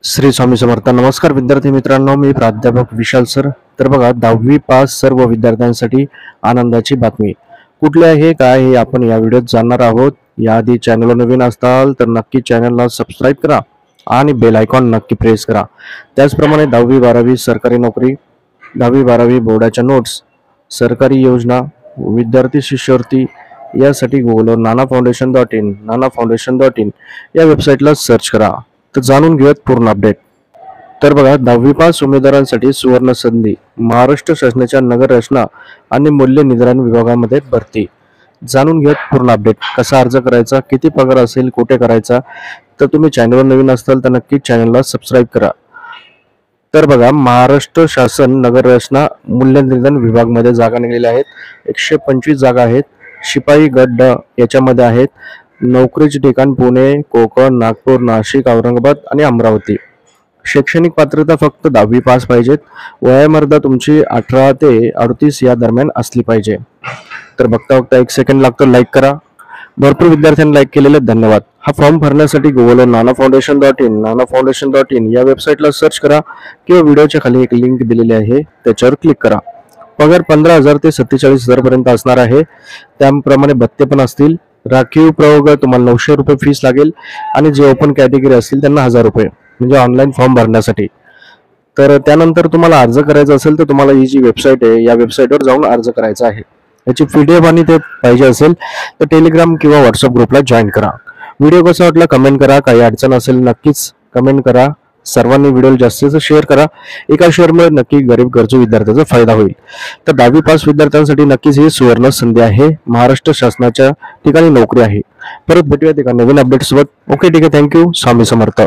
श्री स्वामी समर्थ. नमस्कार विद्यार्थी मित्रांनो, मी प्राध्यापक विशाल सर. तर बघा, 10वी पास सर्व विद्यार्थ्यांसाठी आनंदाची बातमी. कुठले आहे काय हे आपण या व्हिडिओत जाणणार आहोत. याआधी चॅनलवर नवीन असाल तर नक्की चॅनलला सबस्क्राईब करा आणि बेल आयकॉन नक्की प्रेस करा. त्याचप्रमाणे 10वी 12वी सरकारी नोकरी, 10वी 12वी बोर्डाच्या नोट्स, सरकारी योजना, विद्यार्थी शिष्यवृत्ती यासाठी गुगलवर nanafoundation.in या वेबसाईटला सर्च करा. तर जाणून घेऊयात पूर्ण अपडेट. तर बघा, 10वी पास उमेदवारांसाठी सुवर्ण संधी. महाराष्ट्र शासनाच्या नगर रचना आणि मूल्य निर्धारण विभागामध्ये भरती. जाणून घेऊयात पूर्ण अपडेट. कसा अर्ज करायचा, किती पगार असेल, कुठे करायचा. तर तुम्ही चॅनलवर नवीन असाल तर नक्की चॅनलला सबस्क्राईब करा. तर बघा, महाराष्ट्र शासन नगर रचना मूल्य निर्धारण विभागामध्ये जागा निघालेल्या आहेत. 125 जागा आहेत. शिपाई गट ड याच्यामध्ये आहेत. नोकरीचे ठिकाण पुणे, कोकण, नागपूर, नाशिक, औरंगाबाद आणि अमरावती. शैक्षणिक पात्रता फक्त 10वी पास पाहिजेत. वयोमर्यादा तुमची 18 ते 38 या दरम्यान असली पाहिजे. तर बघता बघता 1 सेकंड लागतो. लाईक करा. भरपूर विद्यार्थ्यांनी लाईक केलेले धन्यवाद. हा फॉर्म भरण्यासाठी गुगलवर nanafoundation.in या वेबसाईटला सर्च करा किंवा व्हिडिओच्या खाली एक लिंक दिलेली आहे त्याच्यावर क्लिक करा. पगार 15,000 ते 47,000 पर्यंत असणार आहे. त्याप्रमाणे भत्ते पण असतील. राखीव प्रवर्ग तुम्हाला 900 रुपये फीस लागेल आणि जे ओपन कॅटेगरी असतील त्यांना 1000 रुपये, म्हणजे ऑनलाईन फॉर्म भरण्यासाठी. तर त्यानंतर तुम्हाला अर्ज करायचा असेल तर तुम्हाला ही जी वेबसाईट आहे या वेबसाईटवर जाऊन अर्ज करायचा आहे. याची PDF आणि ते पाहिजे असेल तर टेलिग्राम किंवा व्हॉट्सअप ग्रुपला जॉईन करा. व्हिडिओ कसा वाटला कमेंट करा. काही अडचण असेल नक्कीच कमेंट करा. सर्वांनी व्हिडिओ जास्तीत जास्त शेअर करा. एका शेअरमुळे नक्की गरीब गरजू विद्यार्थ्यांचा फायदा होईल. तर 10वी पास विद्यार्थ्यांसाठी नक्कीच ही सुवर्ण संधी आहे. महाराष्ट्र शासनाच्या ठिकाणी नोकरी आहे. परत भेटूयात एका नवीन अपडेट सोबत. ओके, ठीक आहे. थँक्यू. स्वामी समर्थ.